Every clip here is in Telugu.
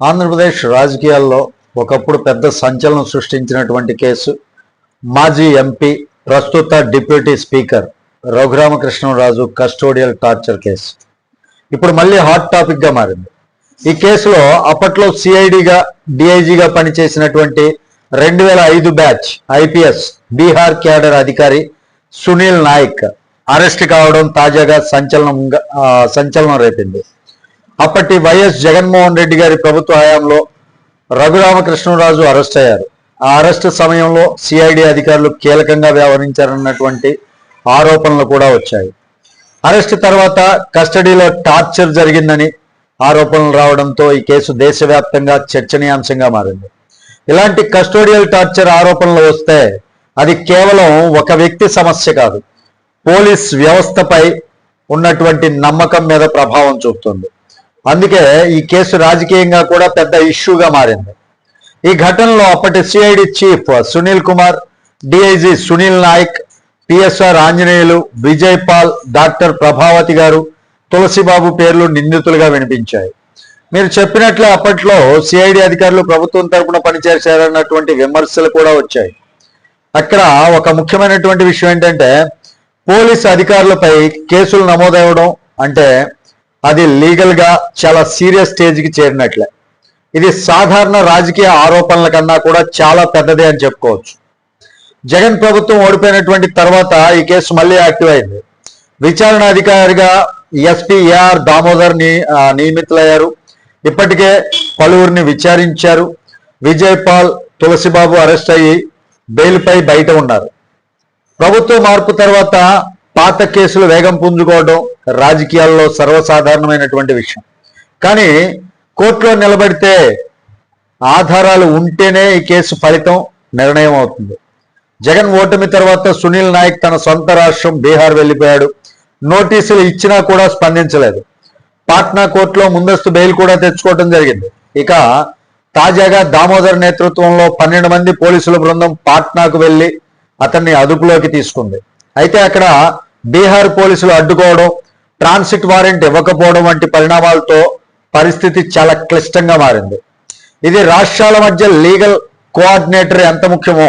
ఆంధ్రప్రదేశ్ రాజకీయాల్లో ఒకప్పుడు పెద్ద సంచలనం సృష్టించినటువంటి కేసు మాజీ ఎంపీ ప్రస్తుత deputy speaker Raghu Rama Krishna Raju custodial torture case ఇప్పుడు మళ్ళీ హాట్ టాపిక్ గా మారింది. ఈ కేసులో అప్పట్లో సిఐడిగా డిఐజీగా పనిచేసినటువంటి 2005 బ్యాచ్ ఐపీఎస్ బీహార్ క్యాడర్ అధికారి సునీల్ నాయక్ అరెస్ట్ కావడం తాజాగా సంచలనం రేపింది. అప్పటి వైఎస్ జగన్మోహన్ రెడ్డి గారి ప్రభుత్వ హయాంలో రఘురామకృష్ణరాజు అరెస్ట్ అయ్యారు. ఆ అరెస్ట్ సమయంలో సిఐడి అధికారులు కీలకంగా వ్యవహరించారన్నటువంటి ఆరోపణలు కూడా వచ్చాయి. అరెస్ట్ తర్వాత కస్టడీలో టార్చర్ జరిగిందని ఆరోపణలు రావడంతో ఈ కేసు దేశవ్యాప్తంగా చర్చనీయాంశంగా మారింది. ఇలాంటి కస్టోడియల్ టార్చర్ ఆరోపణలు వస్తే అది కేవలం ఒక వ్యక్తి సమస్య కాదు, పోలీస్ వ్యవస్థపై ఉన్నటువంటి నమ్మకం మీద ప్రభావం చూపుతుంది. అందుకే ఈ కేసు రాజకీయంగా కూడా పెద్ద ఇష్యూగా మారింది. ఈ ఘటనలో అప్పటి CID chief Sunil Kumar, DIG Sunil Nayak, PSR Anjaneyulu, Vijay Paul, doctor Prabhavathi గారు, తులసిబాబు పేర్లు నిందితులుగా వినిపించాయి. మీరు చెప్పినట్లే అప్పట్లో సిఐడి అధికారులు ప్రభుత్వం తరపున పనిచేశారన్నటువంటి విమర్శలు కూడా వచ్చాయి. అక్కడ ఒక ముఖ్యమైనటువంటి విషయం ఏంటంటే, పోలీసు అధికారులపై కేసులు నమోదవడం అంటే అది లీగల్ గా చాలా సీరియస్ స్టేజ్కి చేరినట్లే. ఇది సాధారణ రాజకీయ ఆరోపణల కన్నా కూడా చాలా పెద్దదే అని చెప్పుకోవచ్చు. జగన్ ప్రభుత్వం ఓడిపోయినటువంటి తర్వాత ఈ కేసు మళ్ళీ యాక్టివ్ అయింది. విచారణ అధికారిగా ఎస్పీ ఏఆర్ దామోదర్ నియమితులయ్యారు. ఇప్పటికే పలువురిని విచారించారు. విజయ్ పాల్, తులసిబాబు అరెస్ట్ అయ్యి బెయిల్పై బయట ఉన్నారు. ప్రభుత్వ మార్పు తర్వాత పాత కేసులు వేగం పుంజుకోవడం రాజకీయాల్లో సర్వసాధారణమైనటువంటి విషయం. కానీ కోర్టులో నిలబడితే ఆధారాలు ఉంటేనే ఈ కేసు ఫలితం నిర్ణయం అవుతుంది. జగన్ ఓటమి తర్వాత సునీల్ నాయక్ తన సొంత రాష్ట్రం బీహార్ వెళ్ళిపోయాడు. నోటీసులు ఇచ్చినా కూడా స్పందించలేదు. పాట్నా కోర్టులో ముందస్తు బెయిల్ కూడా తెచ్చుకోవడం జరిగింది. ఇక తాజాగా దామోదర్ నేతృత్వంలో 12 మంది పోలీసుల బృందం పాట్నాకు వెళ్లి అతన్ని అదుపులోకి తీసుకుంది. అయితే అక్కడ బీహార్ పోలీసులు అడ్డుకోవడం, ట్రాన్సిట్ వారెంట్ ఇవ్వకపోవడం వంటి పరిణామాలతో పరిస్థితి చాలా క్లిష్టంగా మారింది. ఇది రాష్ట్రాల మధ్య లీగల్ కోఆర్డినేటర్ ఎంత ముఖ్యమో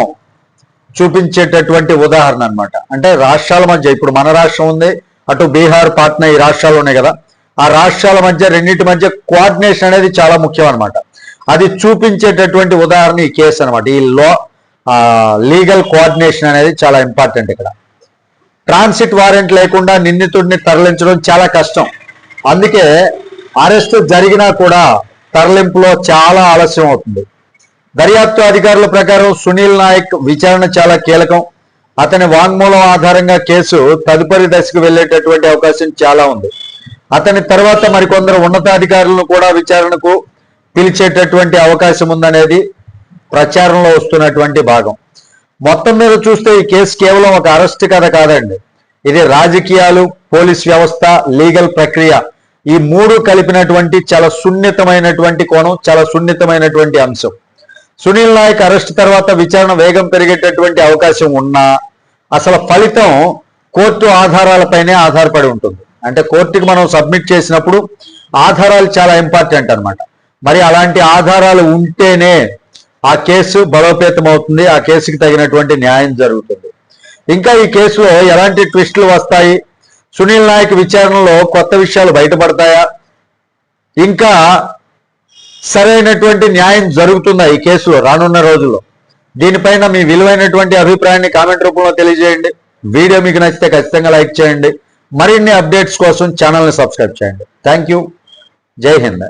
చూపించేటటువంటి ఉదాహరణ అన్నమాట. అంటే రాష్ట్రాల మధ్య, ఇప్పుడు మన రాష్ట్రం ఉంది, అటు బీహార్, పాట్నా ఈ రాష్ట్రాలు ఉన్నాయి కదా, ఆ రాష్ట్రాల మధ్య రెండింటి మధ్య కోఆర్డినేషన్ అనేది చాలా ముఖ్యం అనమాట. అది చూపించేటటువంటి ఉదాహరణ ఈ కేసు అనమాట. ఈ లీగల్ కోఆర్డినేషన్ అనేది చాలా ఇంపార్టెంట్. ఇక్కడ ట్రాన్సిట్ వారెంట్ లేకుండా నిందితుడిని తరలించడం చాలా కష్టం. అందుకే అరెస్ట్ జరిగినా కూడా తరలింపులో చాలా ఆలస్యం అవుతుంది. దర్యాప్తు అధికారుల ప్రకారం సునీల్ నాయక్ విచారణ చాలా కీలకం. అతని వాంగ్మూలం ఆధారంగా కేసు తదుపరి దశకు వెళ్లేటటువంటి అవకాశం చాలా ఉంది. అతని తర్వాత మరికొందరు ఉన్నతాధికారులను కూడా విచారణకు పిలిచేటటువంటి అవకాశం ఉందనేది ప్రచారంలో వస్తున్నటువంటి భాగం. మొత్తం మీద చూస్తే ఈ కేసు కేవలం ఒక అరెస్ట్ కథ కాదండి. ఇది రాజకీయాలు, పోలీస్ వ్యవస్థ, లీగల్ ప్రక్రియ, ఈ మూడు కలిపినటువంటి చాలా సున్నితమైనటువంటి కోణం, చాలా సున్నితమైనటువంటి అంశం. సునీల్ నాయక్ అరెస్ట్ తర్వాత విచారణ వేగం పెరిగేటటువంటి అవకాశం ఉన్నా అసలు ఫలితం కోర్టు ఆధారాలపైనే ఆధారపడి ఉంటుంది. అంటే కోర్టుకి మనం సబ్మిట్ చేసినప్పుడు ఆధారాలు చాలా ఇంపార్టెంట్ అన్నమాట. మరి అలాంటి ఆధారాలు ఉంటేనే ఆ కేసు బలోపేతం అవుతుంది, ఆ కేసుకి తగినటువంటి న్యాయం జరుగుతుంది. ఇంకా ఈ కేసులో ఎలాంటి ట్విస్టులు వస్తాయి, సునీల్ నాయక్ విచారణలో కొత్త విషయాలు బయటపడతాయా, ఇంకా సరైనటువంటి న్యాయం జరుగుతుందా ఈ కేసులో రానున్న రోజుల్లో? దీనిపైన మీ విలువైనటువంటి అభిప్రాయాన్ని కామెంట్ రూపంలో తెలియజేయండి. వీడియో మీకు నచ్చితే ఖచ్చితంగా లైక్ చేయండి. మరిన్ని అప్డేట్స్ కోసం ఛానల్ని సబ్స్క్రైబ్ చేయండి. Thank you. జై హింద్.